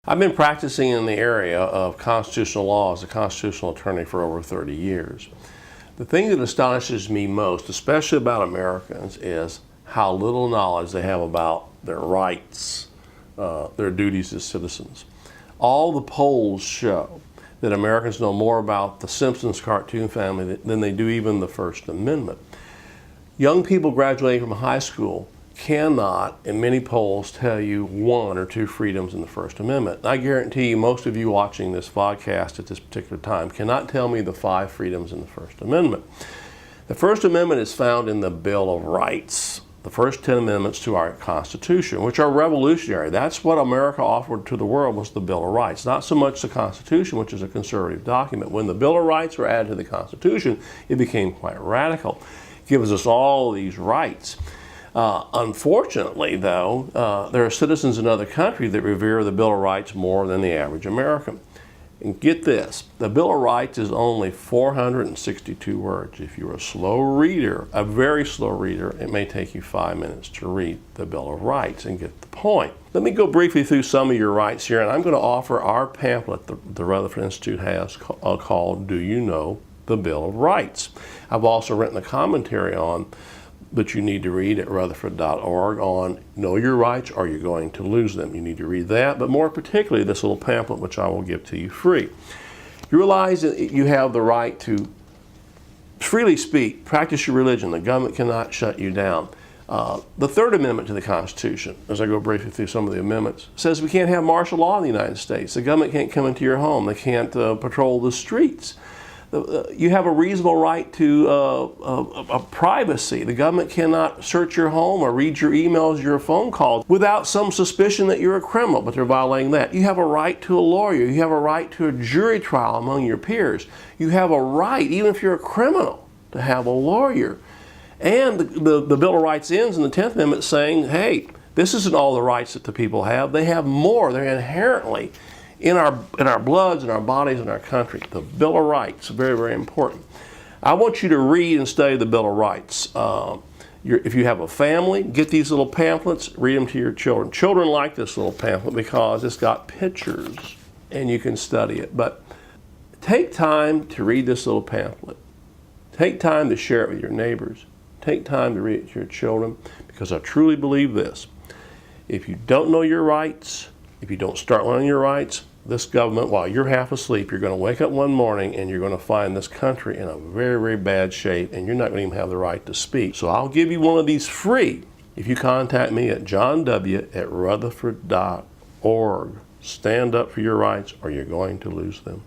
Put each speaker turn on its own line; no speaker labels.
I've been practicing in the area of constitutional law as a constitutional attorney for over 30 years. The thing that astonishes me most, especially about Americans, is how little knowledge they have about their rights, their duties as citizens. All the polls show that Americans know more about the Simpsons cartoon family than they do even the First Amendment. Young people graduating from high school cannot, in many polls, tell you one or two freedoms in the First Amendment. I guarantee you most of you watching this podcast at this particular time cannot tell me the 5 freedoms in the First Amendment. The First Amendment is found in the Bill of Rights, the first 10 amendments to our Constitution, which are revolutionary. That's what America offered to the world, was the Bill of Rights, not so much the Constitution, which is a conservative document. When the Bill of Rights were added to the Constitution, it became quite radical. It gives us all these rights. Unfortunately, though, there are citizens in other countries that revere the Bill of Rights more than the average American. And get this, the Bill of Rights is only 462 words. If you're a slow reader, a very slow reader, it may take you 5 minutes to read the Bill of Rights and get the point. Let me go briefly through some of your rights here, and I'm going to offer our pamphlet the Rutherford Institute has called Do You Know the Bill of Rights? I've also written a commentary on that you need to read at rutherford.org on Know Your Rights or You're Going to Lose Them. You need to read that, but more particularly this little pamphlet, which I will give to you free. You realize that you have the right to freely speak, practice your religion. The government cannot shut you down. The Third Amendment to the Constitution, as I go briefly through some of the amendments, says we can't have martial law in the United States. The government can't come into your home. They can't patrol the streets. You have a reasonable right to privacy. The government cannot search your home or read your emails, your phone calls without some suspicion that you're a criminal, but they're violating that. You have a right to a lawyer. You have a right to a jury trial among your peers. You have a right, even if you're a criminal, to have a lawyer. And the Bill of Rights ends in the 10th Amendment saying, hey, this isn't all the rights that the people have. They have more. They're inherently in our bloods, in our bodies, in our country. The Bill of Rights, very, very important. I want you to read and study the Bill of Rights. If you have a family, get these little pamphlets, read them to your children. Children like this little pamphlet because it's got pictures and you can study it. But take time to read this little pamphlet. Take time to share it with your neighbors. Take time to read it to your children, because I truly believe this. If you don't know your rights, if you don't start learning your rights, this government, while you're half asleep, you're going to wake up one morning and you're going to find this country in a very, very bad shape, and you're not going to even have the right to speak. So I'll give you one of these free if you contact me at johnw@rutherford.org. Stand up for your rights or you're going to lose them.